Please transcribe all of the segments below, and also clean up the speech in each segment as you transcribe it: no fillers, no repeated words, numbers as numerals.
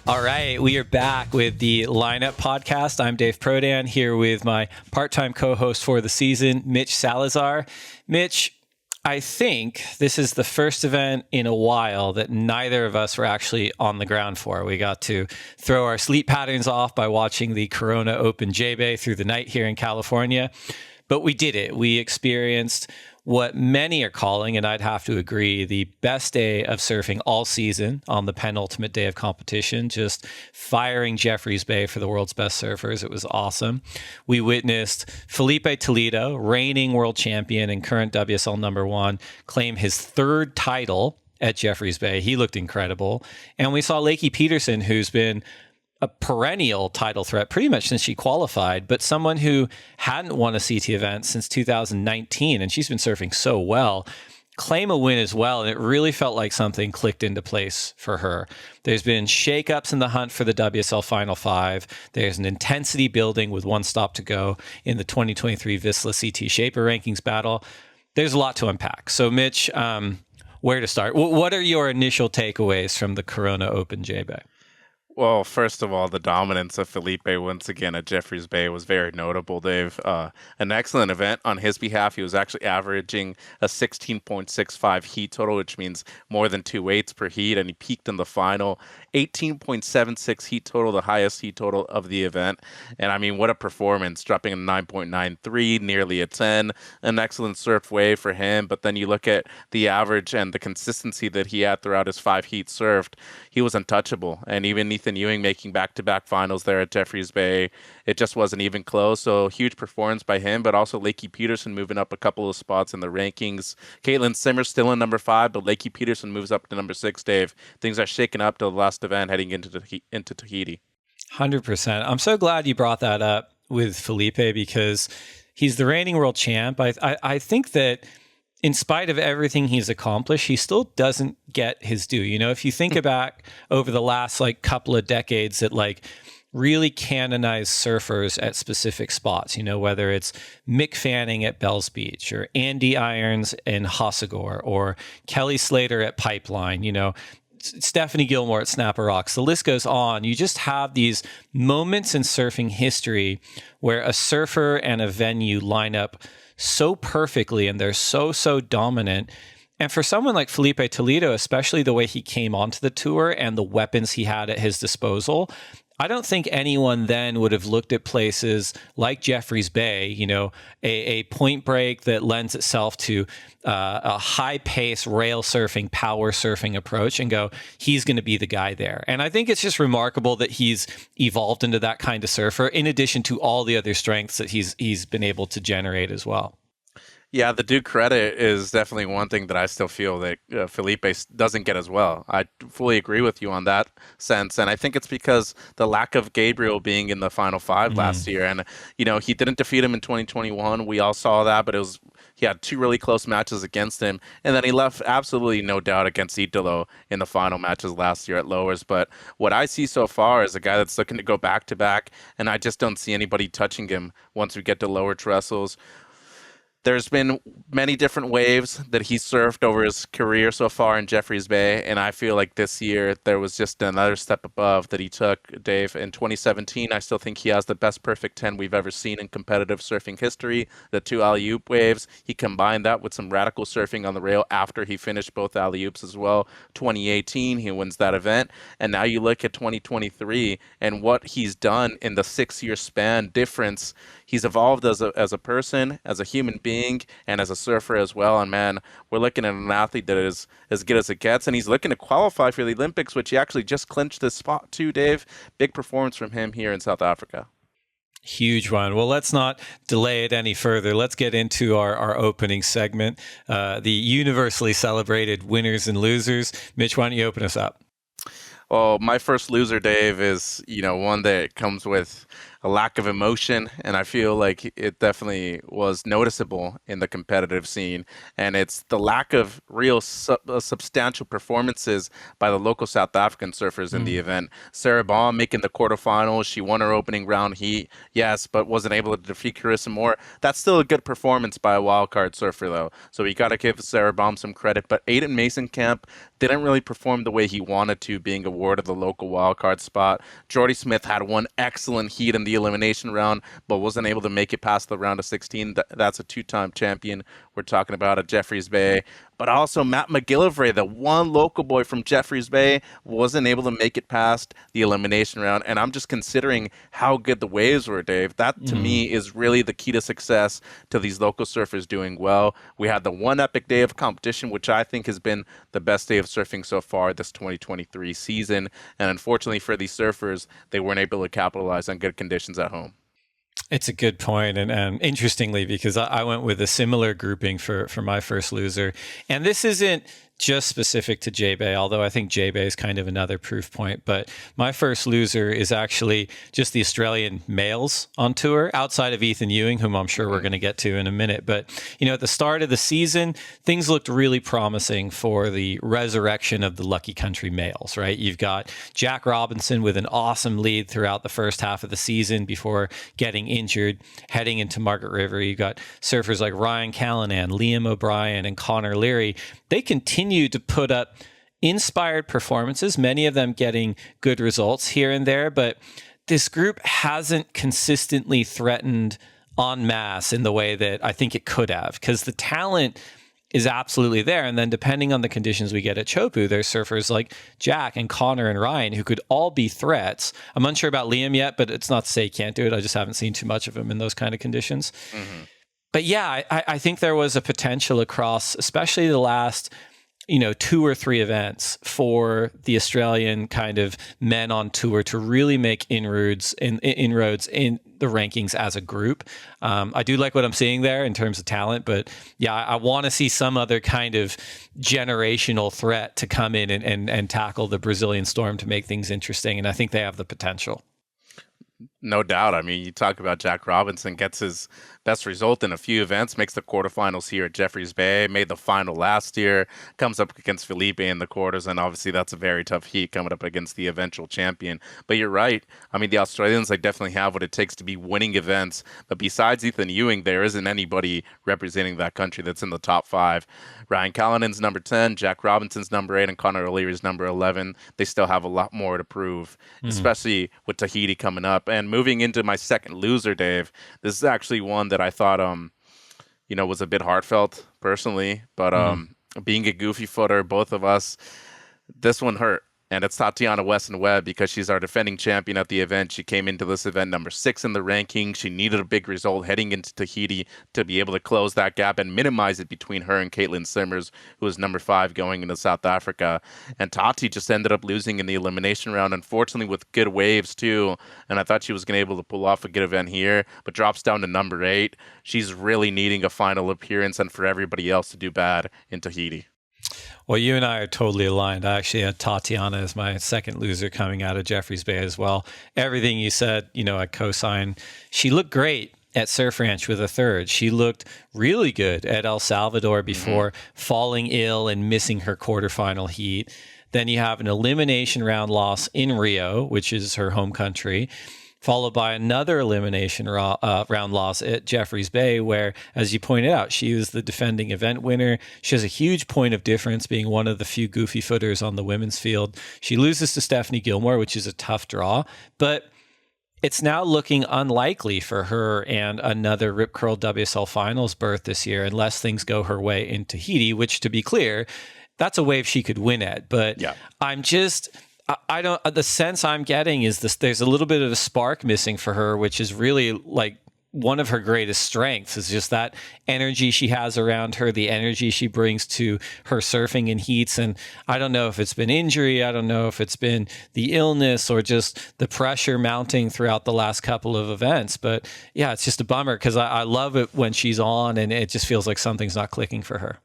All right, we are back with the Lineup Podcast. I'm Dave Prodan here with my part-time co-host for the season, Mitch Salazar. Mitch, I think this is the first event in a while that neither of us were actually on the ground for. We got to throw our sleep patterns off by watching the Corona Open J-Bay through the night here in California. But we did it. We experienced what many are calling, and I'd have to agree, the best day of surfing all season on the penultimate day of competition, just firing Jeffreys Bay for the world's best surfers. It was awesome. We witnessed Felipe Toledo, reigning world champion and current WSL #1, claim his third title at Jeffreys Bay. He looked incredible. And we saw Lakey Peterson, who's been a perennial title threat pretty much since she qualified, but someone who hadn't won a CT event since 2019, and she's been surfing so well, claim a win as well. And it really felt like something clicked into place for her. There's been shakeups in the hunt for the WSL Final Five. There's an intensity building with one stop to go in the 2023 Vissla CT Shaper Rankings battle. There's a lot to unpack. So Mitch, where to start? What are your initial takeaways from the Corona Open J-Bay? Well, first of all, the dominance of Felipe once again at Jeffreys Bay was very notable, Dave. An excellent event on his behalf. He was actually averaging a 16.65 heat total, which means more than 2 weights per heat, and he peaked in the final. 18.76 heat total, the highest heat total of the event. And I mean, what a performance, dropping a 9.93, nearly a 10. An excellent surf wave for him. But then you look at the average and the consistency that he had throughout his 5 heats surfed, he was untouchable. And even Ethan Ewing making back-to-back finals there at Jeffreys Bay, it just wasn't even close. So huge performance by him, but also Lakey Peterson moving up a couple of spots in the rankings. Caitlin Simmer still in number 5, but Lakey Peterson moves up to number 6, Dave. Things are shaking up to the last event heading into Tahiti. 100%. I'm so glad you brought that up with Felipe because he's the reigning world champ. I think that in spite of everything he's accomplished, he still doesn't get his due. You know, if you think back over the last couple of decades that really canonized surfers at specific spots, you know, whether it's Mick Fanning at Bells Beach or Andy Irons in Hossegor or Kelly Slater at Pipeline, you know, Stephanie Gilmore at Snapper Rocks. The list goes on. You just have these moments in surfing history where a surfer and a venue line up so perfectly and they're so dominant. And for someone like Felipe Toledo, especially the way he came onto the tour and the weapons he had at his disposal, I don't think anyone then would have looked at places like Jeffreys Bay, you know, a point break that lends itself to a high-pace rail surfing, power surfing approach and go, he's going to be the guy there. And I think it's just remarkable that he's evolved into that kind of surfer, in addition to all the other strengths that he's been able to generate as well. Yeah, the due credit is definitely one thing that I still feel that Felipe doesn't get as well. I fully agree with you on that sense. And I think it's because the lack of Gabriel being in the Final Five last year. And, you know, he didn't defeat him in 2021. We all saw that, but he had 2 really close matches against him. And then he left absolutely no doubt against Italo in the final matches last year at Lowers. But what I see so far is a guy that's looking to go back-to-back, and I just don't see anybody touching him once we get to lower trestles. There's been many different waves that he's surfed over his career so far in Jeffreys Bay, and I feel like this year there was just another step above that he took, Dave. In 2017, I still think he has the best perfect 10 we've ever seen in competitive surfing history, the 2 alley-oop waves. He combined that with some radical surfing on the rail after he finished both alley-oops as well. 2018, he wins that event, and now you look at 2023 and what he's done in the 6-year span difference. He's evolved as a person, as a human being, and as a surfer as well. And man, we're looking at an athlete that is as good as it gets. And he's looking to qualify for the Olympics, which he actually just clinched this spot too, Dave. Big performance from him here in South Africa. Huge one. Well, let's not delay it any further. Let's get into our opening segment, the universally celebrated winners and losers. Mitch, why don't you open us up? Well, my first loser, Dave, is, one that comes with a lack of emotion, and I feel like it definitely was noticeable in the competitive scene. And it's the lack of real substantial performances by the local South African surfers in the event. Sarah Baum making the quarterfinals, she won her opening round heat, yes, but wasn't able to defeat Carissa Moore. That's still a good performance by a wildcard surfer, though. So we got to give Sarah Baum some credit. But Aiden Mason-Camp didn't really perform the way he wanted to, being awarded the local wildcard spot. Jordy Smith had one excellent heat in the elimination round, but wasn't able to make it past the round of 16. That's a two-time champion we're talking about at Jeffreys Bay. But also Matt McGillivray, the one local boy from Jeffreys Bay, wasn't able to make it past the elimination round. And I'm just considering how good the waves were, Dave. That, to me, is really the key to success to these local surfers doing well. We had the one epic day of competition, which I think has been the best day of surfing so far this 2023 season. And unfortunately for these surfers, they weren't able to capitalize on good conditions at home. It's a good point. And interestingly, because I went with a similar grouping for my first loser. And this isn't just specific to J-Bay, although I think J-Bay is kind of another proof point. But my first loser is actually just the Australian males on tour, outside of Ethan Ewing, whom I'm sure we're going to get to in a minute. But, at the start of the season, things looked really promising for the resurrection of the Lucky Country males, right? You've got Jack Robinson with an awesome lead throughout the first half of the season before getting injured, heading into Margaret River. You've got surfers like Ryan Callanan, Liam O'Brien, and Connor Leary. They continue to put up inspired performances, many of them getting good results here and there, but this group hasn't consistently threatened en masse in the way that I think it could have, because the talent is absolutely there. And then depending on the conditions we get at Chopu, there's surfers like Jack and Connor and Ryan who could all be threats. I'm unsure about Liam yet, but it's not to say he can't do it. I just haven't seen too much of him in those kind of conditions. But yeah, I think there was a potential across, especially the last 2 or 3 events, for the Australian kind of men on tour to really make inroads in the rankings as a group. I do like what I'm seeing there in terms of talent, but yeah, I want to see some other kind of generational threat to come in and tackle the Brazilian Storm to make things interesting. And I think they have the potential. No doubt. I mean, you talk about Jack Robinson, gets his best result in a few events, makes the quarterfinals here at Jeffreys Bay, made the final last year, comes up against Felipe in the quarters, and obviously that's a very tough heat coming up against the eventual champion. But you're right. I mean, the Australians, definitely have what it takes to be winning events. But besides Ethan Ewing, there isn't anybody representing that country that's in the top 5. Ryan Callanan's number 10, Jack Robinson's number 8, and Connor O'Leary's number 11. They still have a lot more to prove, especially with Tahiti coming up. And moving into my second loser, Dave, this is actually one that I thought, was a bit heartfelt personally. But being a goofy footer, both of us, this one hurt. And it's Tatiana Weston-Webb, because she's our defending champion at the event. She came into this event number 6 in the ranking. She needed a big result heading into Tahiti to be able to close that gap and minimize it between her and Caitlin Simmers, who was number 5 going into South Africa. And Tati just ended up losing in the elimination round, unfortunately with good waves too. And I thought she was going to be able to pull off a good event here, but drops down to number 8. She's really needing a final appearance and for everybody else to do bad in Tahiti. Well, you and I are totally aligned. I actually had Tatiana as my second loser coming out of Jeffreys Bay as well. Everything you said, I co-sign. She looked great at Surf Ranch with a third. She looked really good at El Salvador before falling ill and missing her quarterfinal heat. Then you have an elimination round loss in Rio, which is her home country, followed by another elimination round loss at Jeffreys Bay, where, as you pointed out, she was the defending event winner. She has a huge point of difference, being one of the few goofy footers on the women's field. She loses to Stephanie Gilmore, which is a tough draw, but it's now looking unlikely for her and another Rip Curl WSL finals berth this year, unless things go her way in Tahiti, which, to be clear, that's a wave she could win at. But yeah. I don't, the sense I'm getting is this, there's a little bit of a spark missing for her, which is really one of her greatest strengths, is just that energy she has around her, the energy she brings to her surfing in heats. And I don't know if it's been injury, I don't know if it's been the illness or just the pressure mounting throughout the last couple of events. But yeah, it's just a bummer, because I love it when she's on and it just feels like something's not clicking for her.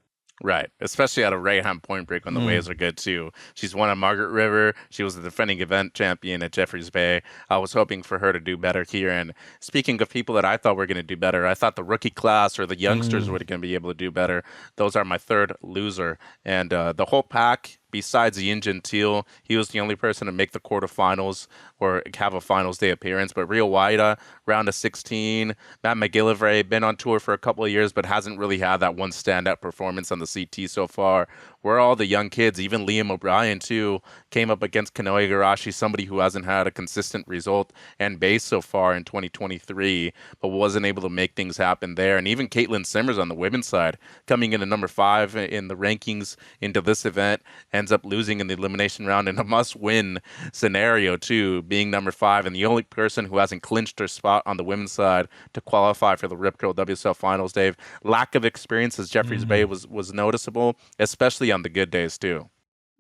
Right, especially at a right-hand point break when the waves are good too. She's won at Margaret River. She was the defending event champion at Jeffreys Bay. I was hoping for her to do better here. And speaking of people that I thought were going to do better, I thought the rookie class or the youngsters were going to be able to do better. Those are my third loser. And the whole pack, besides Yin Gentile, he was the only person to make the quarterfinals or have a finals day appearance. But Rio Waida, round of 16. Matt McGillivray, been on tour for a couple of years, but hasn't really had that one standout performance on the CT so far. Where all the young kids, even Liam O'Brien too, came up against Kanoe Igarashi, somebody who hasn't had a consistent result and base so far in 2023, but wasn't able to make things happen there. And even Caitlin Simmers on the women's side, coming in at number 5 in the rankings into this event, ends up losing in the elimination round in a must-win scenario too, being number 5 and the only person who hasn't clinched her spot on the women's side to qualify for the Rip Curl WSL Finals. Dave, lack of experience as Jeffreys Bay was noticeable, especially on the good days too.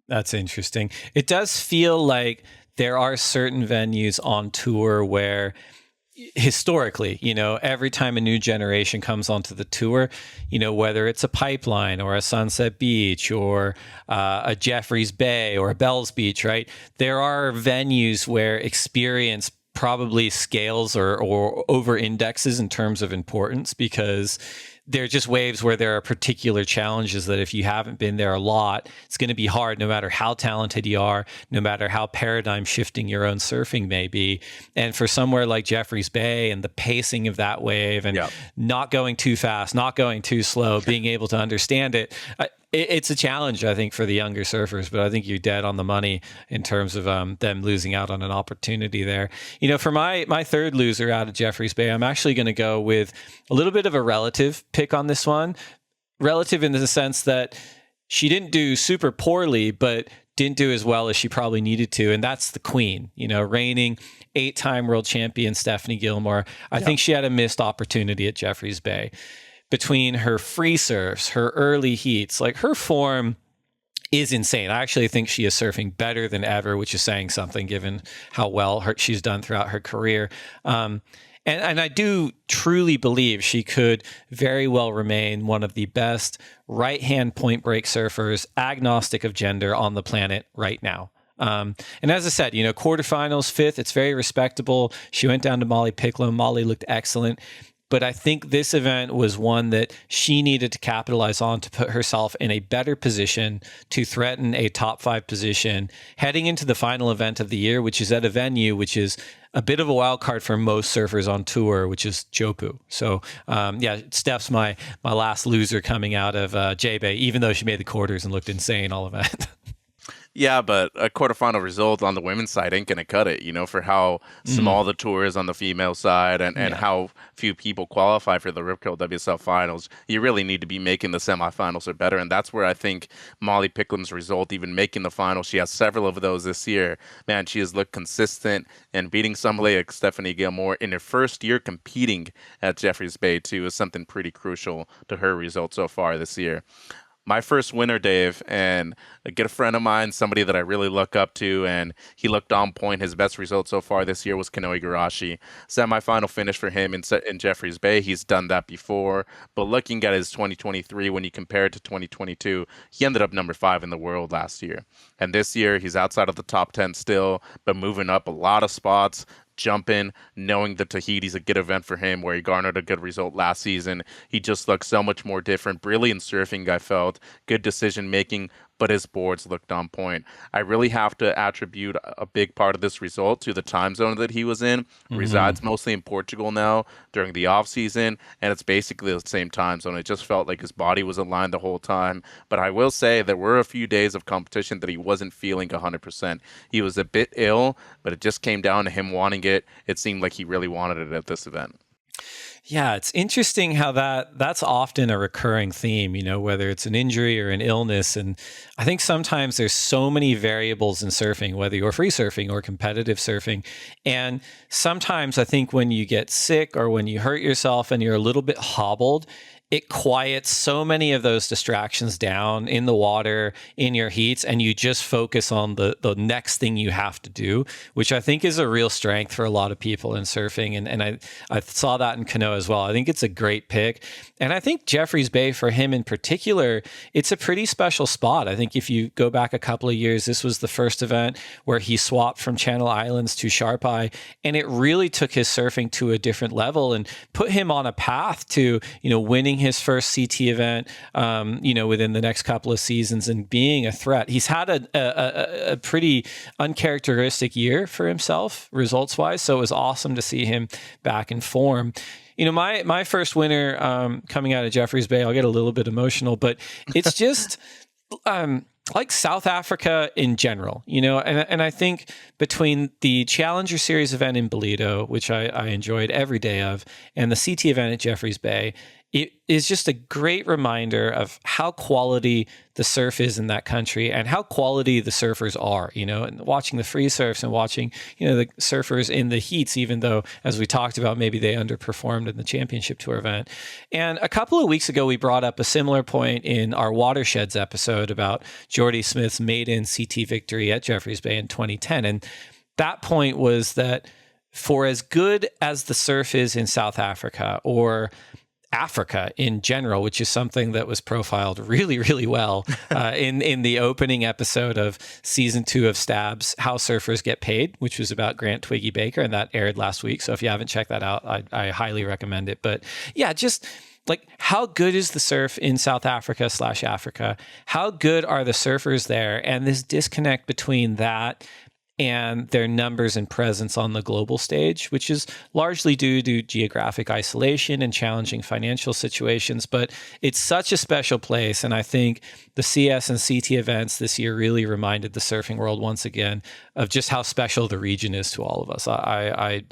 That's interesting. It does feel like there are certain venues on tour where historically, every time a new generation comes onto the tour, whether it's a Pipeline or a Sunset Beach or a Jeffreys Bay or a Bells Beach, right? There are venues where experience probably scales or over indexes in terms of importance, because they're just waves where there are particular challenges that if you haven't been there a lot, it's going to be hard no matter how talented you are, no matter how paradigm shifting your own surfing may be. And for somewhere like Jeffreys Bay and the pacing of that wave and not going too fast, not going too slow, being able to understand it, it's a challenge, I think, for the younger surfers, but I think you're dead on the money in terms of them losing out on an opportunity there. For my third loser out of Jeffreys Bay, I'm actually going to go with a little bit of a relative pick on this one. Relative in the sense that she didn't do super poorly, but didn't do as well as she probably needed to, and that's the queen, reigning 8-time world champion Stephanie Gilmore. I think she had a missed opportunity at Jeffreys Bay. Between her free surfs, her early heats, like her form is insane. I actually think she is surfing better than ever, which is saying something given how well she's done throughout her career. And I do truly believe she could very well remain one of the best right-hand point break surfers, agnostic of gender, on the planet right now. And as I said, quarterfinals, 5th, it's very respectable. She went down to Molly Picklow. Molly looked excellent. But I think this event was one that she needed to capitalize on to put herself in a better position to threaten a top 5 position heading into the final event of the year, which is at a venue which is a bit of a wild card for most surfers on tour, which is Jopu. So, Steph's my last loser coming out of J-Bay, even though she made the quarters and looked insane all event. Yeah, but a quarterfinal result on the women's side ain't going to cut it, for how small the tour is on the female side and how few people qualify for the Rip Curl WSL Finals. You really need to be making the semifinals or better, and that's where I think Molly Picklam's result, even making the final, she has several of those this year. Man, she has looked consistent, and beating somebody like Stephanie Gilmore in her first year competing at Jeffreys Bay, too, is something pretty crucial to her result so far this year. My first winner, Dave, and a good friend of mine, somebody that I really look up to, and he looked on point. His best result so far this year was Kanoe Igarashi. Semi-final finish for him in Jeffreys Bay. He's done that before, but looking at his 2023, when you compare it to 2022, he ended up number 5 in the world last year. And this year, he's outside of the top 10 still, but moving up a lot of spots, jumping, knowing that Tahiti's a good event for him, where he garnered a good result last season. He just looked so much more different. Brilliant surfing, I felt. Good decision making, but his boards looked on point. I really have to attribute a big part of this result to the time zone that he was in. Resides mostly in Portugal now during the off season, and it's basically the same time zone. It just felt like his body was aligned the whole time. But I will say there were a few days of competition that he wasn't feeling 100%. He was a bit ill, but it just came down to him wanting it. It seemed like he really wanted it at this event. Yeah, it's interesting how that's often a recurring theme, whether it's an injury or an illness. And I think sometimes there's so many variables in surfing, whether you're free surfing or competitive surfing. And sometimes I think when you get sick or when you hurt yourself and you're a little bit hobbled, it quiets so many of those distractions down in the water, in your heats, and you just focus on the next thing you have to do, which I think is a real strength for a lot of people in surfing. And I saw that in Kanoa as well. I think it's a great pick. And I think Jeffreys Bay, for him in particular, it's a pretty special spot. I think if you go back a couple of years, this was the first event where he swapped from Channel Islands to Sharp Eye, and it really took his surfing to a different level and put him on a path to, winning his first CT event, within the next couple of seasons and being a threat. He's had a pretty uncharacteristic year for himself results wise. So it was awesome to see him back in form. My first winner coming out of Jeffreys Bay, I'll get a little bit emotional, but it's just like South Africa in general, and I think between the Challenger Series event in Ballito, which I enjoyed every day of, and the CT event at Jeffreys Bay, it is just a great reminder of how quality the surf is in that country and how quality the surfers are, and watching the free surfs and watching, the surfers in the heats, even though, as we talked about, maybe they underperformed in the championship tour event. And a couple of weeks ago, we brought up a similar point in our Watersheds episode about Jordy Smith's maiden CT victory at Jeffreys Bay in 2010. And that point was that for as good as the surf is in South Africa, or Africa in general, which is something that was profiled really, really well in the opening episode of season 2 of Stabs, How Surfers Get Paid, which was about Grant Twiggy Baker, and that aired last week. So if you haven't checked that out, I highly recommend it. But yeah, just like, how good is the surf in South Africa / Africa? How good are the surfers there? And this disconnect between that and their numbers and presence on the global stage, which is largely due to geographic isolation and challenging financial situations. But it's such a special place. And I think the CS and CT events this year really reminded the surfing world once again of just how special the region is to all of us. I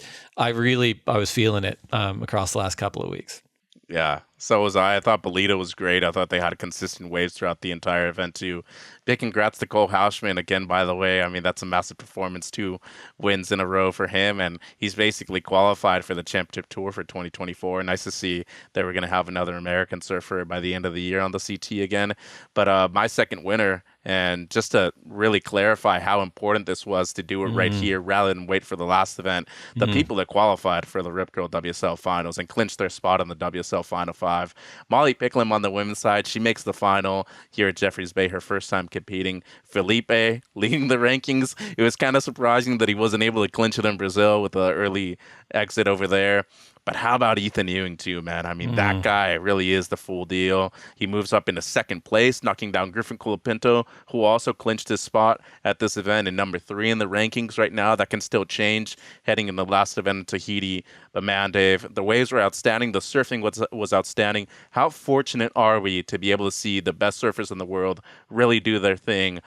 was feeling it across the last couple of weeks. Yeah, so was I. I thought Ballito was great. I thought they had consistent waves throughout the entire event too. Big congrats to Cole Houshman again, by the way. I mean, that's a massive performance, 2 wins in a row for him, and he's basically qualified for the championship tour for 2024. Nice to see that we're going to have another American surfer by the end of the year on the CT again. But my second winner, and just to really clarify how important this was to do it right here rather than wait for the last event, the people that qualified for the Rip Curl WSL finals and clinched their spot on the WSL Final 5. Molly Picklum on the women's side, she makes the final here at Jeffreys Bay, her first time competing. Felipe leading the rankings. It was kind of surprising that he wasn't able to clinch it in Brazil with the early exit over there. But how about Ethan Ewing too, man? I mean, that guy really is the full deal. He moves up into second place, knocking down Griffin Colapinto, who also clinched his spot at this event in number 3 in the rankings right now. That can still change heading in the last event in Tahiti. But man, Dave, the waves were outstanding. The surfing was outstanding. How fortunate are we to be able to see the best surfers in the world really do their thing?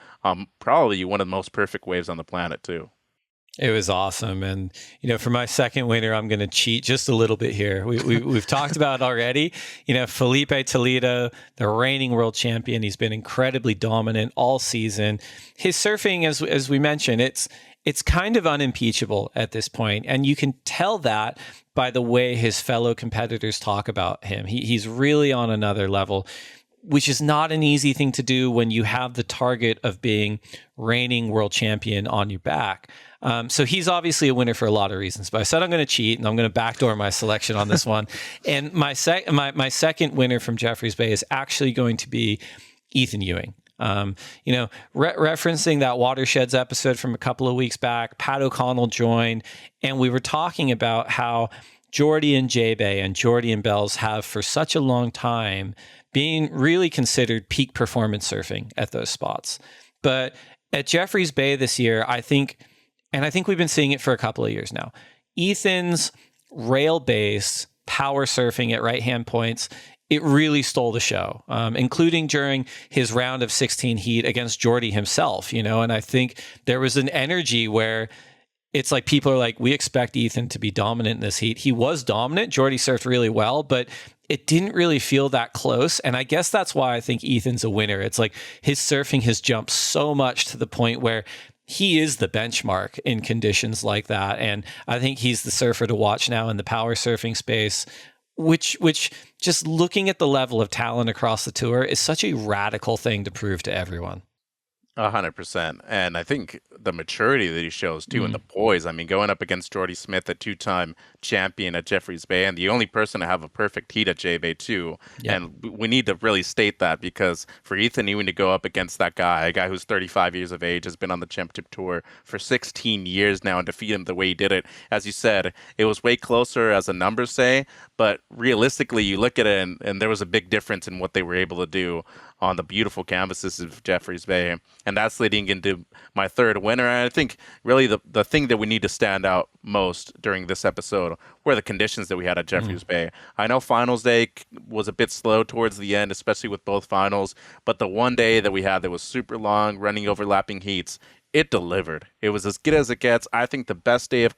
Probably one of the most perfect waves on the planet too. It was awesome. And, for my second winner, I'm going to cheat just a little bit here. We've talked about it already. Felipe Toledo, the reigning world champion. He's been incredibly dominant all season. His surfing, as we mentioned, it's kind of unimpeachable at this point. And you can tell that by the way his fellow competitors talk about him. He's really on another level, which is not an easy thing to do when you have the target of being reigning world champion on your back. So he's obviously a winner for a lot of reasons, but I said I'm going to cheat and I'm going to backdoor my selection on this one. And my second winner from Jeffreys Bay is actually going to be Ethan Ewing. Referencing that Watersheds episode from a couple of weeks back, Pat O'Connell joined, and we were talking about how Jordy and J-Bay and Jordy and Bells have for such a long time being really considered peak performance surfing at those spots. But at Jeffreys Bay this year, I think we've been seeing it for a couple of years now, Ethan's rail-based power surfing at right-hand points, it really stole the show, including during his round of 16 heat against Jordy himself, and I think there was an energy where it's like people are like, we expect Ethan to be dominant in this heat. He was dominant. Jordy surfed really well, but it didn't really feel that close. And I guess that's why I think Ethan's a winner. It's like his surfing has jumped so much to the point where he is the benchmark in conditions like that. And I think he's the surfer to watch now in the power surfing space. which just looking at the level of talent across the tour is such a radical thing to prove to everyone. 100%. And I think the maturity that he shows too and the poise. I mean, going up against Jordy Smith, a two-time champion at Jeffreys Bay, and the only person to have a perfect heat at J-Bay too. Yep. And we need to really state that, because for Ethan Ewing to go up against that guy, a guy who's 35 years of age, has been on the championship tour for 16 years now, and defeat him the way he did it, as you said, it was way closer as the numbers say, but realistically, you look at it and there was a big difference in what they were able to do on the beautiful canvases of Jeffreys Bay. And that's leading into my third winner. And I think really the thing that we need to stand out most during this episode were the conditions that we had at Jeffreys Bay. I know finals day was a bit slow towards the end, especially with both finals, but the one day that we had that was super long, running overlapping heats, it delivered. It was as good as it gets. I think the best day of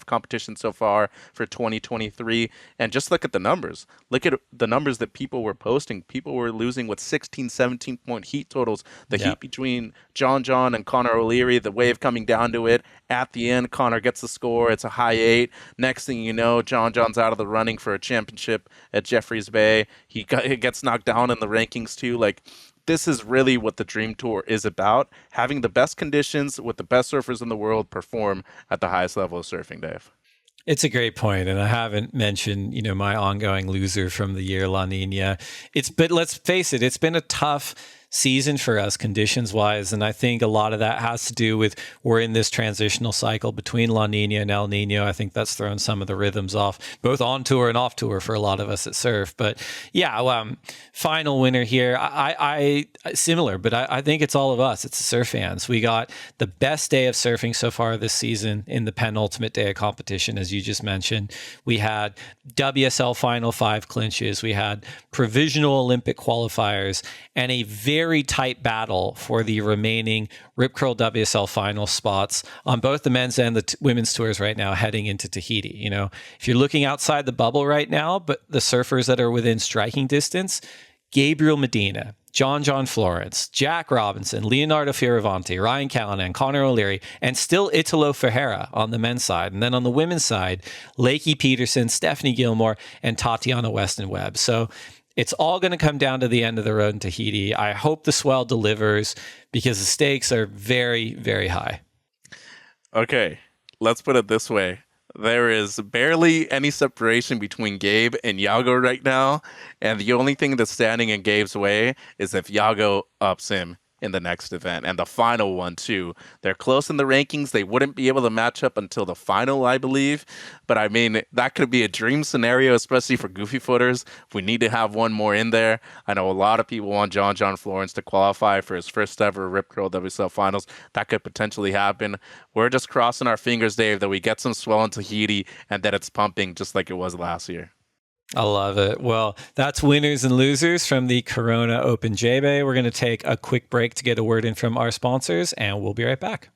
competition so far for 2023. And just look at the numbers. Look at the numbers that people were posting. People were losing with 16, 17-point heat totals. The heat between John and Connor O'Leary, the wave coming down to it. At the end, Connor gets the score. It's a high 8. Next thing you know, John's out of the running for a championship at Jeffreys Bay. He gets knocked down in the rankings too. Like, this is really what the Dream Tour is about, having the best conditions with the best surfers in the world perform at the highest level of surfing, Dave. It's a great point, and I haven't mentioned, my ongoing loser from the year, La Nina. But let's face it, it's been a tough season for us conditions-wise, and I think a lot of that has to do with we're in this transitional cycle between La Nina and El Nino. I think that's thrown some of the rhythms off, both on tour and off tour for a lot of us at surf. But yeah, final winner here. I similar, but I think it's all of us. It's the surf fans. We got the best day of surfing so far this season in the penultimate day of competition, as you just mentioned. We had WSL Final 5 clinches. We had provisional Olympic qualifiers and a very tight battle for the remaining Rip Curl WSL final spots on both the men's and the women's tours right now heading into Tahiti. If you're looking outside the bubble right now, but the surfers that are within striking distance, Gabriel Medina, John Florence, Jack Robinson, Leonardo Fioravanti, Ryan Callanan, Connor O'Leary, and still Italo Ferreira on the men's side. And then on the women's side, Lakey Peterson, Stephanie Gilmore, and Tatiana Weston Webb. So it's all going to come down to the end of the road in Tahiti. I hope the swell delivers, because the stakes are very, very high. Okay, let's put it this way. There is barely any separation between Gabe and Iago right now, and the only thing that's standing in Gabe's way is if Iago ups him in the next event, and the final one too. They're close in the rankings. They wouldn't be able to match up until the final, I believe. But I mean, that could be a dream scenario, especially for goofy footers. We need to have one more in there. I know a lot of people want John Florence to qualify for his first ever Rip Curl WSL finals. That could potentially happen. We're just crossing our fingers, Dave, that we get some swell in Tahiti and that it's pumping just like it was last year. I love it. Well, that's winners and losers from the Corona Open J-Bay. We're going to take a quick break to get a word in from our sponsors, and we'll be right back.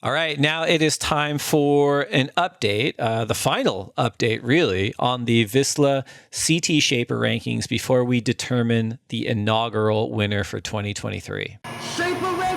All right, now it is time for an update, the final update, really, on the Vissla CT Shaper Rankings before we determine the inaugural winner for 2023. Shaper Rankings!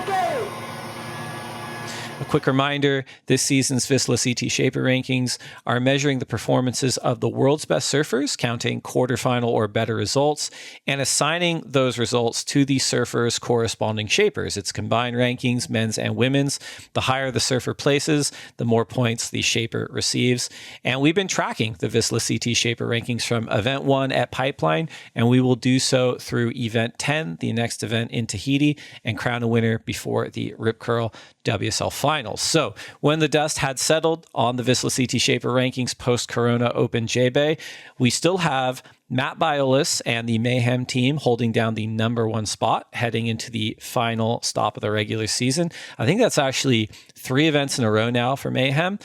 A quick reminder, this season's Vissla CT Shaper Rankings are measuring the performances of the world's best surfers, counting quarterfinal or better results, and assigning those results to the surfers' corresponding shapers. It's combined rankings, men's and women's. The higher the surfer places, the more points the shaper receives. And we've been tracking the Vissla CT Shaper Rankings from Event 1 at Pipeline, and we will do so through Event 10, the next event in Tahiti, and crown a winner before the Rip Curl WSL finals. So when the dust had settled on the Vissla CT Shaper Rankings post-Corona Open J-Bay, we still have Matt Biolis and the Mayhem team holding down the number 1 spot heading into the final stop of the regular season. I think that's actually 3 events in a row now for Mayhem.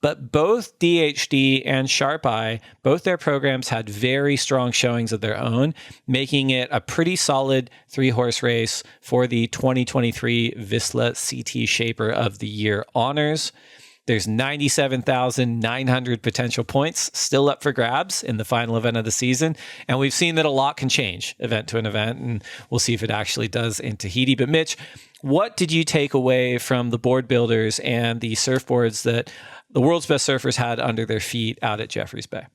But both DHD and Sharp Eye, both their programs had very strong showings of their own, making it a pretty solid 3-horse race for the 2023 Vissla CT Shaper of the Year honors. There's 97,900 potential points still up for grabs in the final event of the season. And we've seen that a lot can change event to an event, and we'll see if it actually does in Tahiti. But Mitch, what did you take away from the board builders and the surfboards that the world's best surfers had under their feet out at Jeffreys Bay?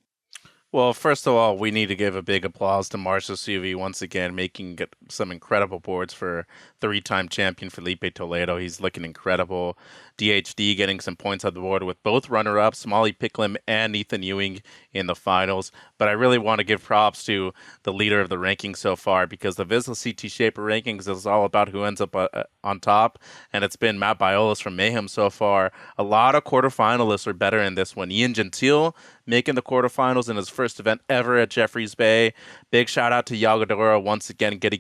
Well, first of all, we need to give a big applause to Marshall Suvi once again, making some incredible boards for three-time champion Felipe Toledo. He's looking incredible. DHD getting some points on the board with both runner-ups, Molly Picklam and Ethan Ewing in the finals. But I really want to give props to the leader of the rankings so far, because the Vissla CT Shaper Rankings is all about who ends up on top, and it's been Matt Biolos from Mayhem so far. A lot of quarterfinalists are better in this one. Ian Gentile making the quarterfinals in his first event ever at Jeffreys Bay. Big shout out to Yagodora once again getting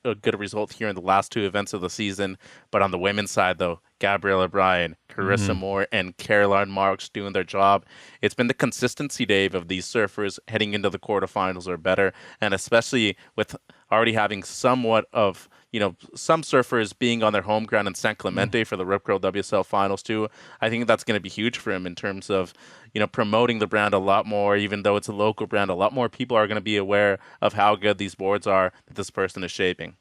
a good result here in the last two events of the season. But on the women's side, though, Gabriella Bryan, Carissa Moore, and Caroline Marks doing their job. It's been the consistency, Dave, of these surfers heading into the quarterfinals or better, and especially with already having somewhat of, some surfers being on their home ground in San Clemente for the Rip Curl WSL finals too. I think that's going to be huge for him in terms of, promoting the brand a lot more. Even though it's a local brand, a lot more people are going to be aware of how good these boards are that this person is shaping.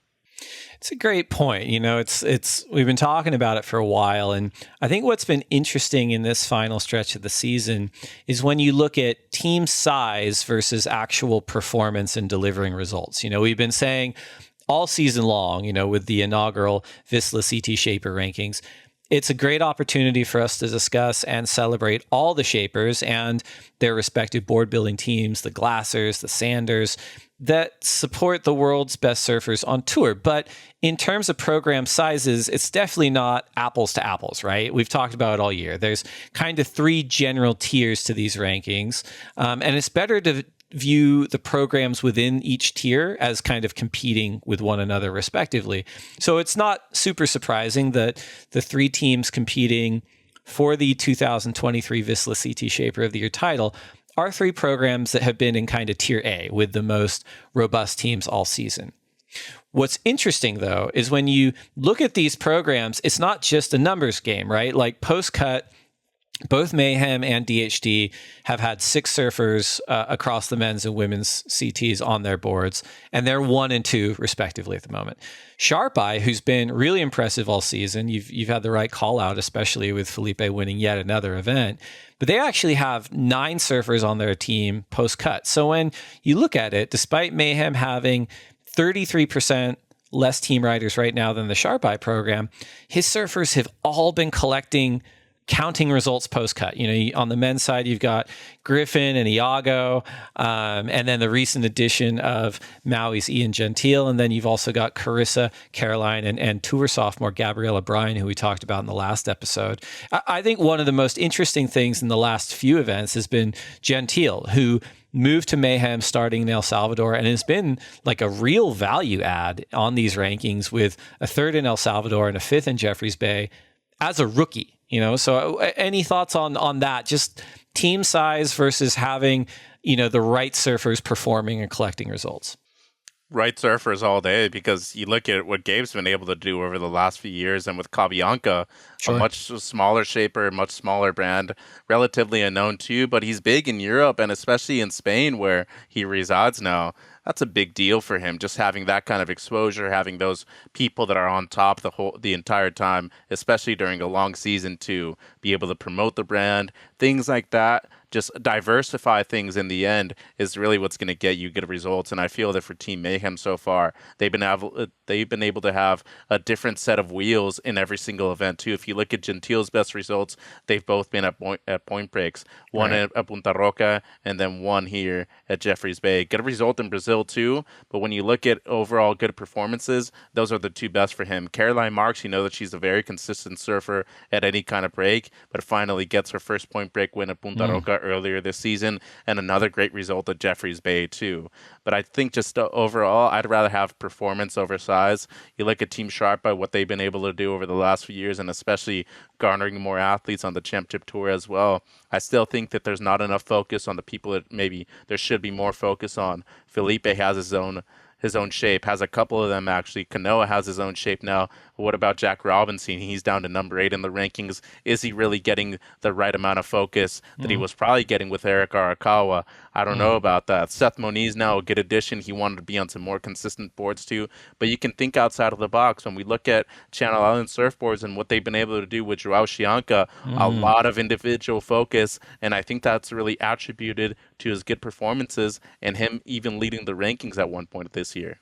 It's a great point. It's we've been talking about it for a while, and I think what's been interesting in this final stretch of the season is when you look at team size versus actual performance and delivering results. We've been saying all season long, with the inaugural Vissla CT Shaper Rankings, it's a great opportunity for us to discuss and celebrate all the shapers and their respective board building teams, the glassers, the sanders, that support the world's best surfers on tour. But in terms of program sizes, it's definitely not apples to apples, right? We've talked about it all year. There's kind of three general tiers to these rankings, and it's better to view the programs within each tier as kind of competing with one another respectively. So it's not super surprising that the three teams competing for the 2023 Vissla CT Shaper of the Year title are three programs that have been in kind of tier A with the most robust teams all season. What's interesting, though, is when you look at these programs, it's not just a numbers game, right? Like post-cut, both Mayhem and DHD have had 6 surfers across the men's and women's CTs on their boards, and they're 1 and 2 respectively at the moment. Sharp Eye, who's been really impressive all season, you've had the right call out, especially with Felipe winning yet another event, but they actually have 9 surfers on their team post-cut. So when you look at it, despite Mayhem having 33% less team riders right now than the Sharp Eye program, his surfers have all been collecting counting results post-cut. On the men's side, you've got Griffin and Iago, and then the recent addition of Maui's Ian Gentile, and then you've also got Carissa, Caroline, and tour sophomore Gabriella Bryan, who we talked about in the last episode. I think one of the most interesting things in the last few events has been Gentile, who moved to Mayhem starting in El Salvador and has been like a real value add on these rankings with a 3rd in El Salvador and a 5th in Jeffreys Bay as a rookie. So any thoughts on that? Just team size versus having, the right surfers performing and collecting results. Right surfers all day, because you look at what Gabe's been able to do over the last few years, and with Cabianca, Sure. a much smaller shaper, much smaller brand, relatively unknown too, but he's big in Europe and especially in Spain where he resides now. That's a big deal for him, just having that kind of exposure, having those people that are on top the entire time, especially during a long season, to be able to promote the brand, things like that. Just diversify things in the end is really what's going to get you good results. And I feel that for Team Mayhem so far, they've been able to have a different set of wheels in every single event too. If you look at Gentile's best results, they've both been at point breaks. One Right. at Punta Roca and then one here at Jeffreys Bay. Good result in Brazil too, but when you look at overall good performances, those are the two best for him. Caroline Marks, that she's a very consistent surfer at any kind of break, but finally gets her first point break win at Punta Roca earlier this season, and another great result at Jeffreys Bay too. But I think just overall, I'd rather have performance over size. You look at Team Sharp by what they've been able to do over the last few years, and especially garnering more athletes on the Championship Tour as well. I still think that there's not enough focus on the people that maybe there should be more focus on. Felipe has his own his own shape. Has a couple of them actually. Kanoa has his own shape now. What about Jack Robinson? He's down to number 8 in the rankings. Is he really getting the right amount of focus that he was probably getting with Eric Arakawa? I don't know about that. Seth Moniz now a good addition. He wanted to be on some more consistent boards too. But you can think outside of the box. When we look at Channel Island surfboards and what they've been able to do with Joao Chianca, a lot of individual focus, and I think that's really attributed to his good performances and him even leading the rankings at one point this year.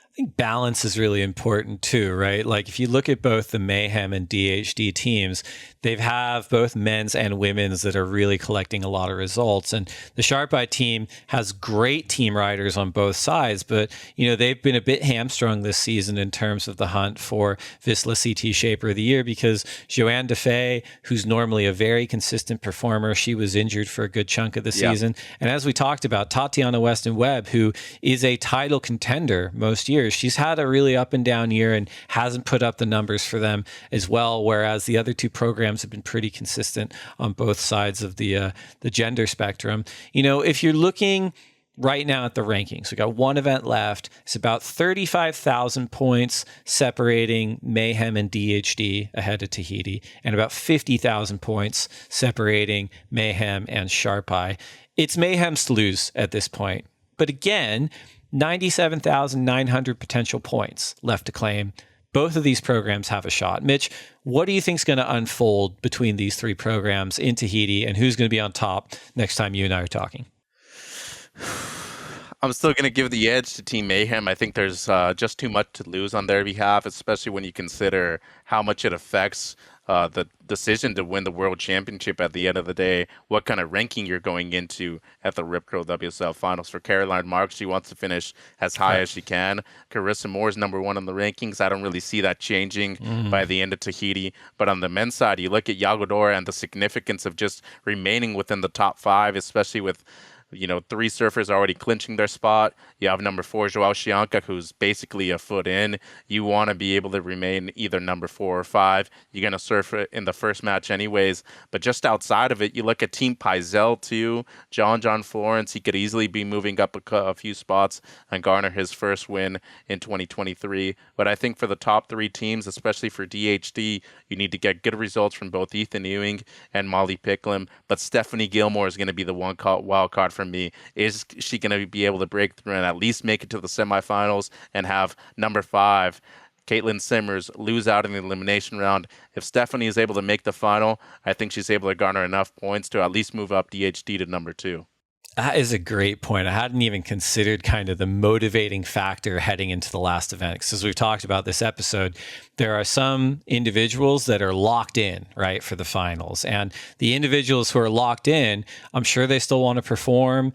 I think balance is really important too, right? Like if you look at both the Mayhem and DHD teams, they have both men's and women's that are really collecting a lot of results. And the Sharp Eye team has great team riders on both sides, but they've been a bit hamstrung this season in terms of the hunt for Vissla CT Shaper of the Year because Joanne Defay, who's normally a very consistent performer, she was injured for a good chunk of the season. And as we talked about, Tatiana Weston Webb, who is a title contender most years, she's had a really up and down year and hasn't put up the numbers for them as well, whereas the other two programs have been pretty consistent on both sides of the gender spectrum. If you're looking right now at the rankings, we got one event left. It's about 35,000 points separating Mayhem and DHD ahead of Tahiti, and about 50,000 points separating Mayhem and Sharp Eye. It's Mayhem's to lose at this point. But again, 97,900 potential points left to claim. Both of these programs have a shot. Mitch, what do you think is going to unfold between these three programs in Tahiti, and who's going to be on top next time you and I are talking? I'm still going to give the edge to Team Mayhem. I think there's just too much to lose on their behalf, especially when you consider how much it affects the decision to win the World Championship at the end of the day, what kind of ranking you're going into at the Ripco WSL Finals. For Caroline Marks, she wants to finish as high as she can. Carissa Moore's number 1 in the rankings. I don't really see that changing by the end of Tahiti. But on the men's side, you look at Yagodora and the significance of just remaining within the top 5, especially with 3 surfers already clinching their spot. You have number 4, Joao Chianca, who's basically a foot in. You want to be able to remain either number 4 or 5. You're going to surf it in the first match anyways. But just outside of it, you look at Team Pizel too. John Florence, he could easily be moving up a few spots and garner his first win in 2023. But I think for the top 3 teams, especially for DHD, you need to get good results from both Ethan Ewing and Molly Picklum. But Stephanie Gilmore is going to be the one wild card for me. Is she going to be able to break through and at least make it to the semifinals and have number 5, Caitlin Simmers, lose out in the elimination round? If Stephanie is able to make the final, I think she's able to garner enough points to at least move up DHD to number 2. That is a great point. I hadn't even considered kind of the motivating factor heading into the last event. Because as we've talked about this episode, there are some individuals that are locked in, right, for the finals. And the individuals who are locked in, I'm sure they still want to perform,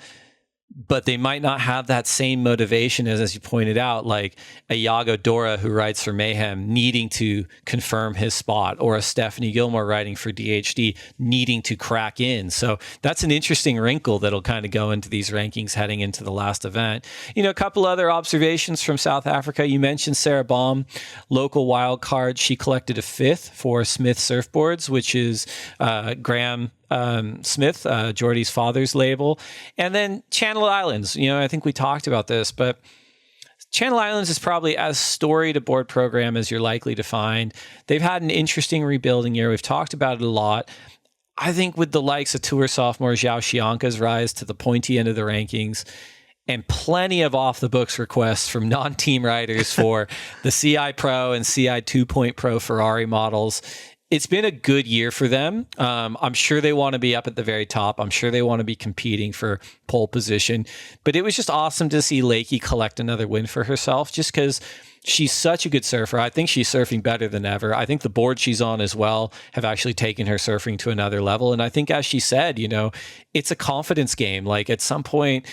but they might not have that same motivation as you pointed out, like a Yago Dora who rides for Mayhem needing to confirm his spot, or a Stephanie Gilmore riding for DHD needing to crack in. So that's an interesting wrinkle that'll kind of go into these rankings heading into the last event. A couple other observations from South Africa. You mentioned Sarah Baum, local wild card. She collected a 5th for Smith Surfboards, which is Graham Smith, Jordy's father's label. And then Channel Islands, I think we talked about this, but Channel Islands is probably as storied a board program as you're likely to find. They've had an interesting rebuilding year. We've talked about it a lot. I think with the likes of tour sophomore Joao Chianca's rise to the pointy end of the rankings, and plenty of off-the-books requests from non-team riders for the CI Pro and CI 2 Pro Ferrari models, it's been a good year for them. I'm sure they want to be up at the very top. I'm sure they want to be competing for pole position. But it was just awesome to see Lakey collect another win for herself, just because she's such a good surfer. I think she's surfing better than ever. I think the board she's on as well have actually taken her surfing to another level. And I think, as she said, it's a confidence game. Like at some point,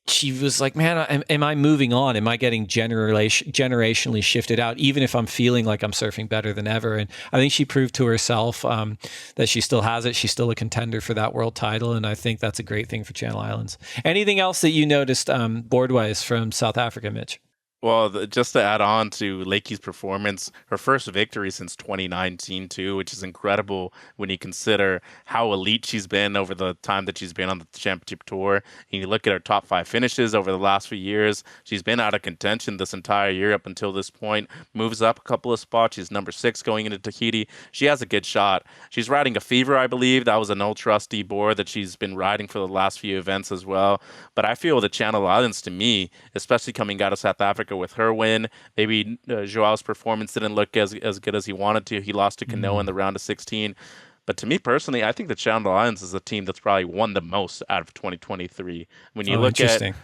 she was like, man, am I moving on? Am I getting generationally shifted out, even if I'm feeling like I'm surfing better than ever? And I think she proved to herself that she still has it. She's still a contender for that world title. And I think that's a great thing for Channel Islands. Anything else that you noticed board-wise from South Africa, Mitch? Well, just to add on to Lakey's performance, her first victory since 2019 too, which is incredible when you consider how elite she's been over the time that she's been on the championship tour. And you look at her top five finishes over the last few years, she's been out of contention this entire year up until this point. Moves up a couple of spots. She's number 6 going into Tahiti. She has a good shot. She's riding a fever, I believe. That was an old trusty board that she's been riding for the last few events as well. But I feel the Channel Islands, to me, especially coming out of South Africa with her win. Maybe Joao's performance didn't look as good as he wanted to. He lost to Kanoa in the round of 16. But to me personally, I think the Channel Islands is the team that's probably won the most out of 2023. When you look at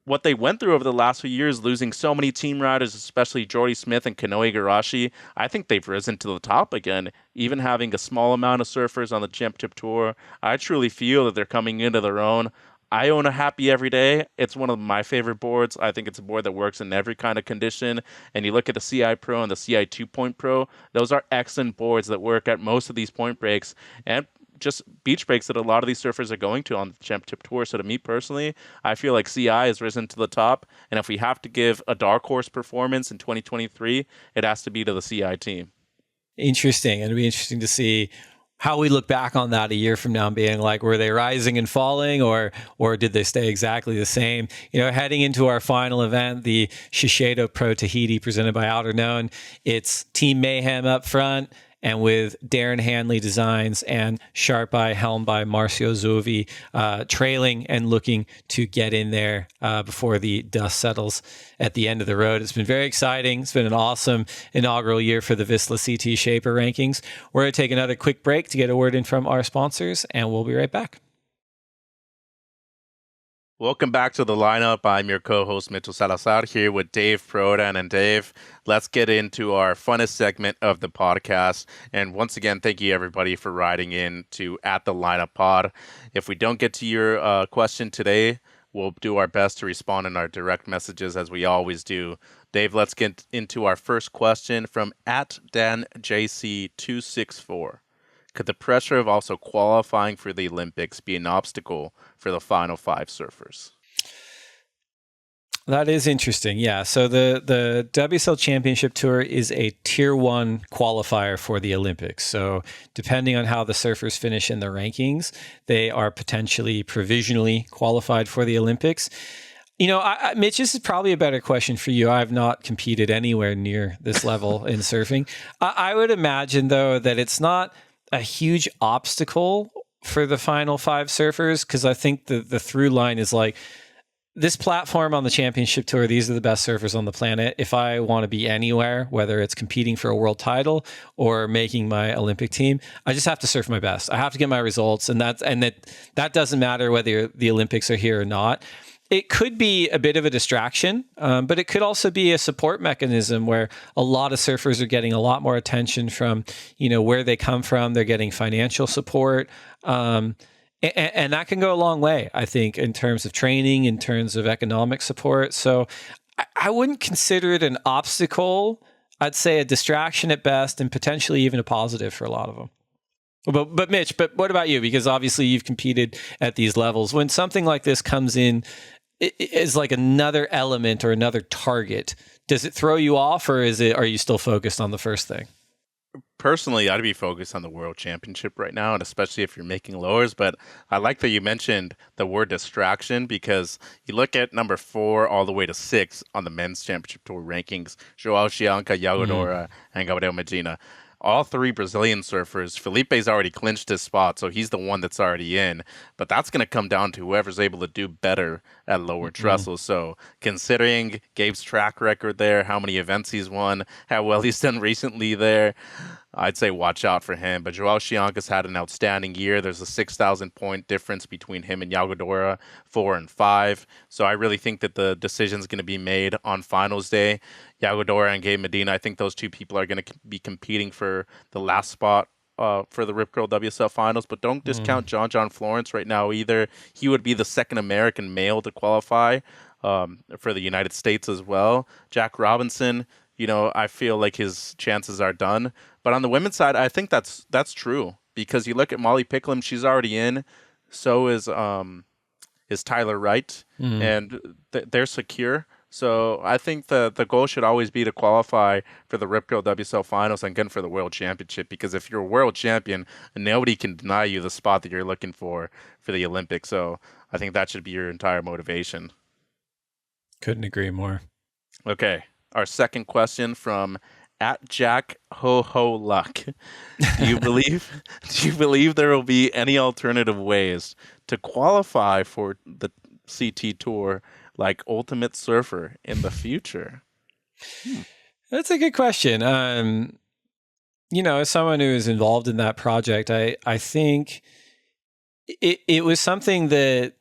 what they went through over the last few years, losing so many team riders, especially Jordy Smith and Kanoe Igarashi, I think they've risen to the top again. Even having a small amount of surfers on the championship tour, I truly feel that they're coming into their own. I own a Happy every day. It's one of my favorite boards. I think it's a board that works in every kind of condition. And you look at the CI Pro and the CI 2 Pro, those are excellent boards that work at most of these point breaks and just beach breaks that a lot of these surfers are going to on the championship tour. So to me personally, I feel like CI has risen to the top. And if we have to give a dark horse performance in 2023, it has to be to the CI team. Interesting. It'll be interesting to see how we look back on that a year from now and being like, were they rising and falling, or did they stay exactly the same? Heading into our final event, the SHISEIDO Pro Tahiti presented by Outerknown, it's Team Mayhem up front, and with Darren Hanley Designs and Sharp Eye helmed by Marcio Zovi trailing and looking to get in there before the dust settles at the end of the road. It's been very exciting. It's been an awesome inaugural year for the Vissla CT Shaper Rankings. We're going to take another quick break to get a word in from our sponsors, and we'll be right back. Welcome back to the lineup. I'm your co-host Mitch Salazar here with Dave Prodan. And Dave, let's get into our funnest segment of the podcast. And once again, thank you everybody for writing in to @the_lineup_pod. If we don't get to your question today, we'll do our best to respond in our direct messages as we always do. Dave, let's get into our first question from @DanJC264. Could the pressure of also qualifying for the Olympics be an obstacle for the final 5 surfers? That is interesting. Yeah. So the WSL Championship Tour is a Tier 1 qualifier for the Olympics. So depending on how the surfers finish in the rankings, they are potentially provisionally qualified for the Olympics. Mitch, this is probably a better question for you. I have not competed anywhere near this level in surfing. I would imagine, though, that it's not a huge obstacle for the final 5 surfers, because I think the through line is like, this platform on the championship tour, these are the best surfers on the planet. If I want to be anywhere, whether it's competing for a world title or making my Olympic team, I just have to surf my best. I have to get my results, and that doesn't matter whether the Olympics are here or not. It could be a bit of a distraction, but it could also be a support mechanism where a lot of surfers are getting a lot more attention from, where they come from. They're getting financial support. And that can go a long way, I think, in terms of training, in terms of economic support. So I wouldn't consider it an obstacle. I'd say a distraction at best, and potentially even a positive for a lot of them. But Mitch, what about you? Because obviously you've competed at these levels. When something like this comes in, is like another element or another target, does it throw you off, or are you still focused on the first thing? Personally, I'd be focused on the World Championship right now, and especially if you're making lowers. But I like that you mentioned the word distraction, because you look at number 4 all the way to 6 on the Men's Championship Tour rankings, Joao Chianca, Yago Dora, and Gabriel Medina. All 3 Brazilian surfers. Felipe's already clinched his spot, so he's the one that's already in. But that's going to come down to whoever's able to do better at lower trestles. So considering Gabe's track record there, how many events he's won, how well he's done recently there, I'd say watch out for him. But Joao Chianca's had an outstanding year. There's a 6,000 point difference between him and Yago Dora, 4 and 5. So I really think that the decision's going to be made on finals day. Yago Dora and Gabe Medina, I think those 2 people are going to be competing for the last spot for the Rip Curl WSL finals. But don't discount John Florence right now either. He would be the second American male to qualify for the United States as well. Jack Robinson, I feel like his chances are done. But on the women's side, I think that's true, because you look at Molly Picklum, she's already in. So is Tyler Wright, and they're secure So I think the goal should always be to qualify for the Rip Curl WSL finals and again for the World Championship. Because if you're a world champion, nobody can deny you the spot that you're looking for the Olympics. So I think that should be your entire motivation. Couldn't agree more. Okay, our second question from at Jack Ho Ho Luck. Do you believe there will be any alternative ways to qualify for the CT Tour like Ultimate Surfer in the future? That's a good question. As someone who is involved in that project, I think it was something that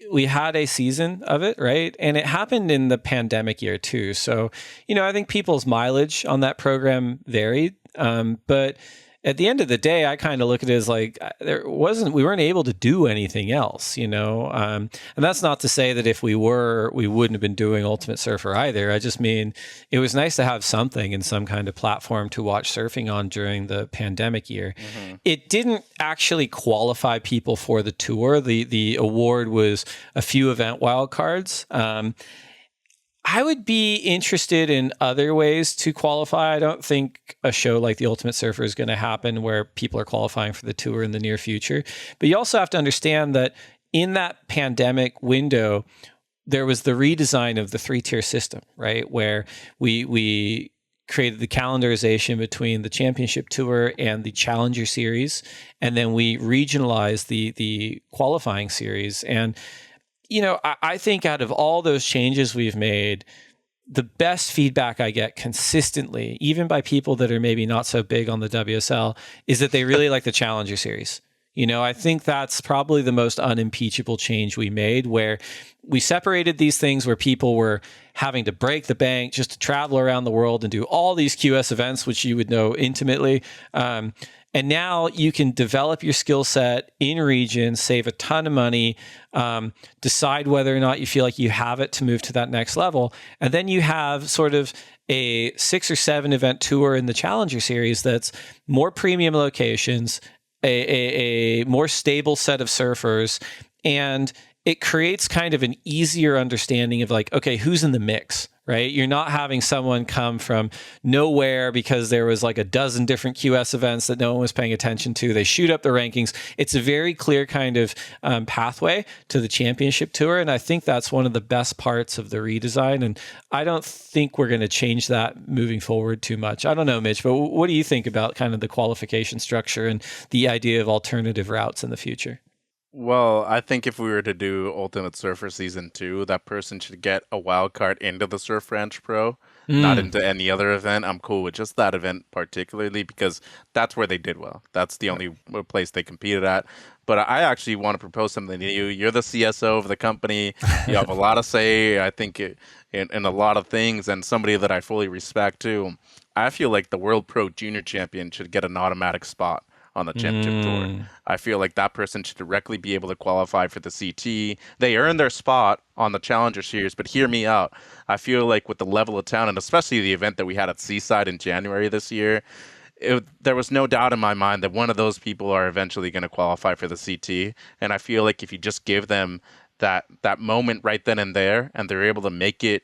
we had a season of it, right? And it happened in the pandemic year too. So, I think people's mileage on that program varied. But at the end of the day, I kind of look at it as like we weren't able to do anything else, and that's not to say that if we wouldn't have been doing Ultimate Surfer either. I just mean it was nice to have something and some kind of platform to watch surfing on during the pandemic year. Mm-hmm. It didn't actually qualify people for the tour. The award was a few event wildcards. I would be interested in other ways to qualify. I don't think a show like the Ultimate Surfer is going to happen where people are qualifying for the tour in the near future. But you also have to understand that in that pandemic window, there was the redesign of the 3-tier system, right? Where we created the calendarization between the Championship Tour and the Challenger Series, and then we regionalized the qualifying series. And I think out of all those changes we've made, the best feedback I get consistently, even by people that are maybe not so big on the WSL, is that they really like the Challenger Series. I think that's probably the most unimpeachable change we made, where we separated these things where people were having to break the bank just to travel around the world and do all these QS events, which you would know intimately. And now you can develop your skill set in region, save a ton of money, decide whether or not you feel like you have it to move to that next level. And then you have sort of a 6 or 7 event tour in the Challenger Series that's more premium locations, a more stable set of surfers, and it creates kind of an easier understanding of like, okay, who's in the mix, right? You're not having someone come from nowhere because there was like a dozen different QS events that no one was paying attention to. They shoot up the rankings. It's a very clear kind of pathway to the Championship Tour. And I think that's one of the best parts of the redesign. And I don't think we're going to change that moving forward too much. I don't know, Mitch, but what do you think about kind of the qualification structure and the idea of alternative routes in the future? Well, I think if we were to do Ultimate Surfer Season 2, that person should get a wild card into the Surf Ranch Pro, not into any other event. I'm cool with just that event particularly because that's where they did well. That's the only place they competed at. But I actually want to propose something to you. You're the CSO of the company. You have a lot of say, I think, in a lot of things, and somebody that I fully respect too. I feel like the World Pro Junior Champion should get an automatic spot on the Championship Tour. I feel like that person should directly be able to qualify for the CT. They earn their spot on the Challenger Series, but hear me out. I feel like with the level of talent, especially the event that we had at Seaside in January this year, there was no doubt in my mind that one of those people are eventually going to qualify for the CT. And I feel like if you just give them that moment right then and there, and they're able to make it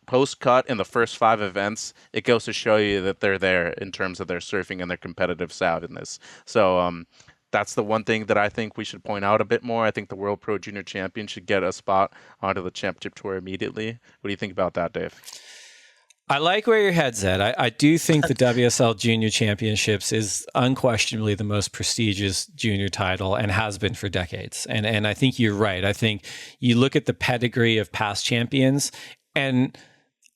post-cut in the first 5 events, it goes to show you that they're there in terms of their surfing and their competitive savviness. So that's the one thing that I think we should point out a bit more. I think the World Pro Junior Champion should get a spot onto the Championship Tour immediately. What do you think about that, Dave? I like where your head's at. I do think the WSL Junior Championships is unquestionably the most prestigious junior title and has been for decades. And I think you're right. I think you look at the pedigree of past champions, and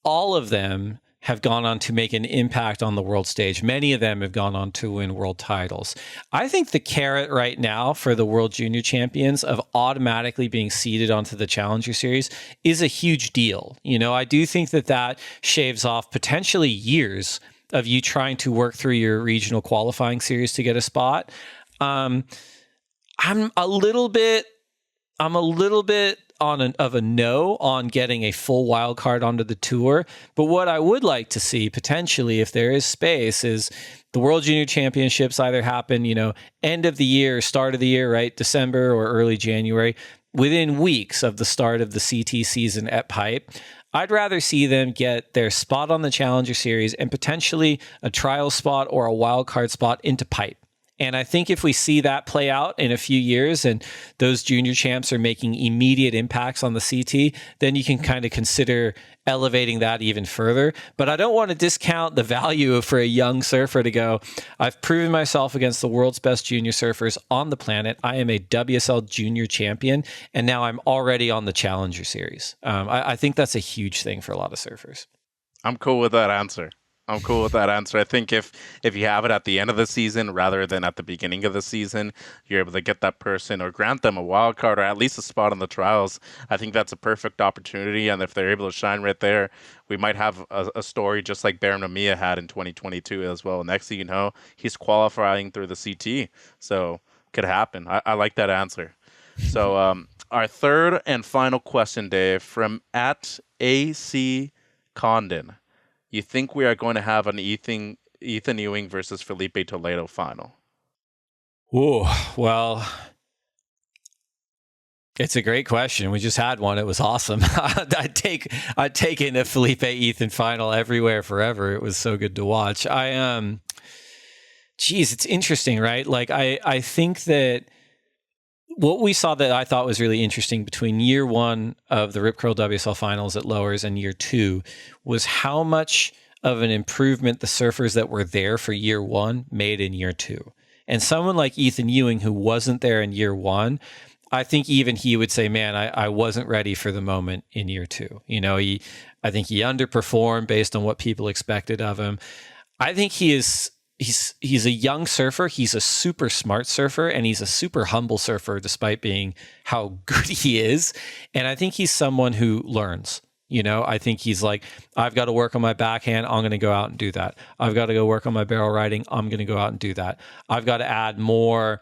all of them have gone on to make an impact on the world stage. Many of them have gone on to win world titles. I think the carrot right now for the World Junior Champions of automatically being seeded onto the Challenger Series is a huge deal. I do think that shaves off potentially years of you trying to work through your regional qualifying series to get a spot. I'm a little bit of a no on getting a full wild card onto the tour. But what I would like to see potentially, if there is space, is the World Junior Championships either happen, end of the year, start of the year, right? December or early January, within weeks of the start of the CT season at Pipe. I'd rather see them get their spot on the Challenger Series and potentially a trial spot or a wild card spot into pipe. And I think if we see that play out in a few years and those junior champs are making immediate impacts on the CT, then you can kind of consider elevating that even further. But I don't want to discount the value for a young surfer to go, I've proven myself against the world's best junior surfers on the planet. I am a WSL junior champion, and now I'm already on the Challenger Series. I think that's a huge thing for a lot of surfers. I'm cool with that answer. I think if you have it at the end of the season rather than at the beginning of the season, you're able to get that person or grant them a wild card or at least a spot on the trials. I think that's a perfect opportunity. And if they're able to shine right there, we might have a story just like Baron Mamiya had in 2022 as well. Next thing you know, he's qualifying through the CT. So could happen. I like that answer. So our third and final question, Dave, from at AC Condon. You think we are going to have an Ethan Ewing versus Felipe Toledo final? Oh, well, it's a great question. We just had one. It was awesome. I'd taken a Felipe Ethan final everywhere forever. It was so good to watch. It's interesting, right? Like I think that what we saw that I thought was really interesting between year one of the Rip Curl WSL finals at Lowers and year two was how much of an improvement the surfers that were there for year one made in year two. And someone like Ethan Ewing, who wasn't there in year one, I think even he would say, man, I wasn't ready for the moment in year two. I think he underperformed based on what people expected of him. I think he's a young surfer. He's a super smart surfer, and he's a super humble surfer despite being how good he is. And I think he's someone who learns. I think he's like, I've got to work on my backhand. I'm going to go out and do that. I've got to go work on my barrel riding. I'm going to go out and do that. I've got to add more,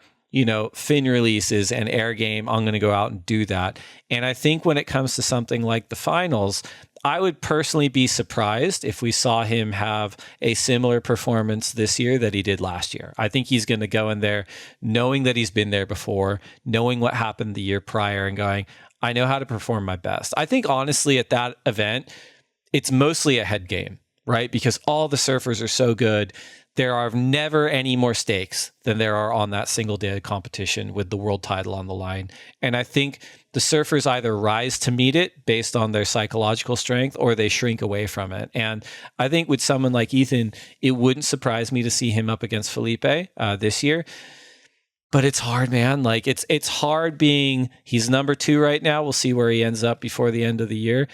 fin releases and air game. I'm going to go out and do that. And I think when it comes to something like the finals, I would personally be surprised if we saw him have a similar performance this year that he did last year. I think he's going to go in there knowing that he's been there before, knowing what happened the year prior and going, I know how to perform my best. I think honestly at that event, it's mostly a head game, right? Because all the surfers are so good. There are never any more stakes than there are on that single day competition with the world title on the line. And I think the surfers either rise to meet it based on their psychological strength or they shrink away from it. And I think with someone like Ethan, it wouldn't surprise me to see him up against Felipe this year. But it's hard, man. Like it's hard he's number 2 right now. We'll see where he ends up before the end of the year.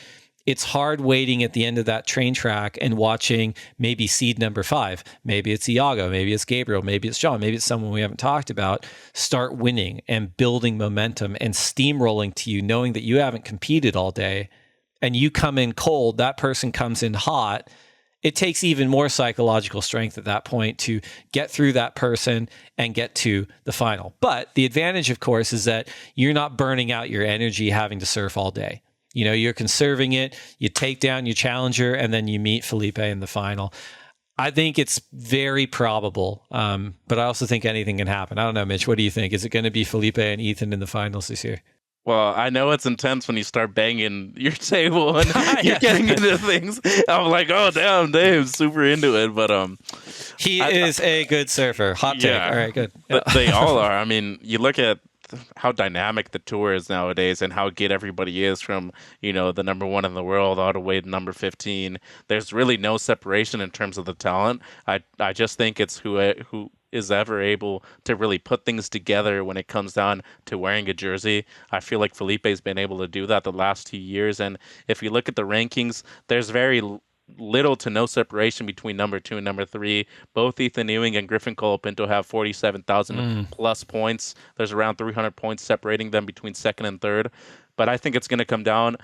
It's hard waiting at the end of that train track and watching maybe seed number 5. Maybe it's Iago, maybe it's Gabriel, maybe it's John, maybe it's someone we haven't talked about, start winning and building momentum and steamrolling to you, knowing that you haven't competed all day and you come in cold, that person comes in hot. It takes even more psychological strength at that point to get through that person and get to the final. But the advantage, of course, is that you're not burning out your energy having to surf all day. You're conserving it, you take down your challenger, and then you meet Felipe in the final. I think it's very probable, but I also think anything can happen. I don't know, Mitch, what do you think? Is it going to be Felipe and Ethan in the finals this year? Well, I know it's intense when you start banging your table and you're getting into things. I'm like, oh, damn, Dave's super into it. But he is a good surfer. Hot take. All right, good. Yeah. They all are. I mean, you look at how dynamic the tour is nowadays and how good everybody is from, the number 1 in the world all the way to number 15. There's really no separation in terms of the talent. I just think it's who is ever able to really put things together when it comes down to wearing a jersey. I feel like Felipe's been able to do that the last 2 years. And if you look at the rankings, there's very little to no separation between number 2 and number 3. Both Ethan Ewing and Griffin Colapinto have 47,000 plus points. There's around 300 points separating them between second and third. But I think it's going to come down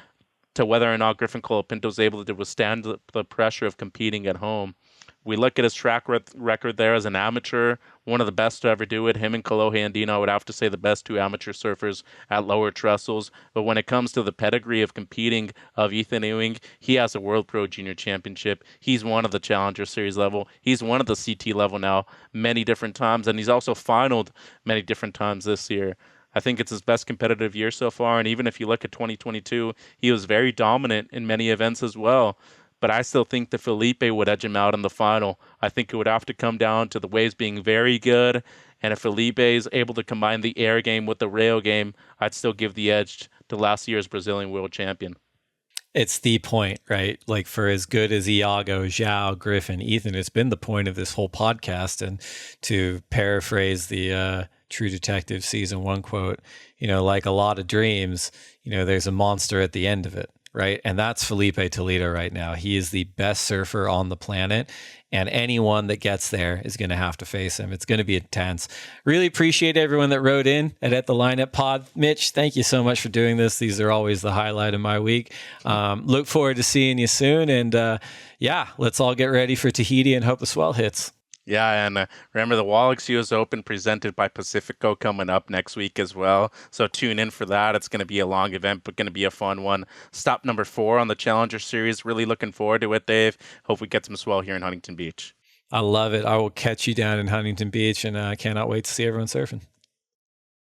to whether or not Griffin Colapinto is able to withstand the pressure of competing at home. We look at his track record there as an amateur, one of the best to ever do it. Him and Kolohe Andino, I would have to say the best 2 amateur surfers at lower trestles. But when it comes to the pedigree of competing of Ethan Ewing, he has a World Pro Junior Championship. He's won of the Challenger Series level. He's won of the CT level now many different times, and he's also finaled many different times this year. I think it's his best competitive year so far. And even if you look at 2022, he was very dominant in many events as well. But I still think that Felipe would edge him out in the final. I think it would have to come down to the waves being very good. And if Felipe is able to combine the air game with the rail game, I'd still give the edge to last year's Brazilian world champion. It's the point, right? Like, for as good as Iago, Zhao, Griffin, Ethan, it's been the point of this whole podcast. And to paraphrase the True Detective season 1 quote, like a lot of dreams, there's a monster at the end of it, right? And that's Felipe Toledo right now. He is the best surfer on the planet. And anyone that gets there is going to have to face him. It's going to be intense. Really appreciate everyone that wrote in at the Lineup Pod. Mitch, thank you so much for doing this. These are always the highlight of my week. Look forward to seeing you soon. And let's all get ready for Tahiti and hope the swell hits. Yeah, and remember the Wallex US Open presented by Pacifico coming up next week as well. So tune in for that. It's going to be a long event, but going to be a fun one. Stop number 4 on the Challenger Series. Really looking forward to it, Dave. Hope we get some swell here in Huntington Beach. I love it. I will catch you down in Huntington Beach, and I cannot wait to see everyone surfing.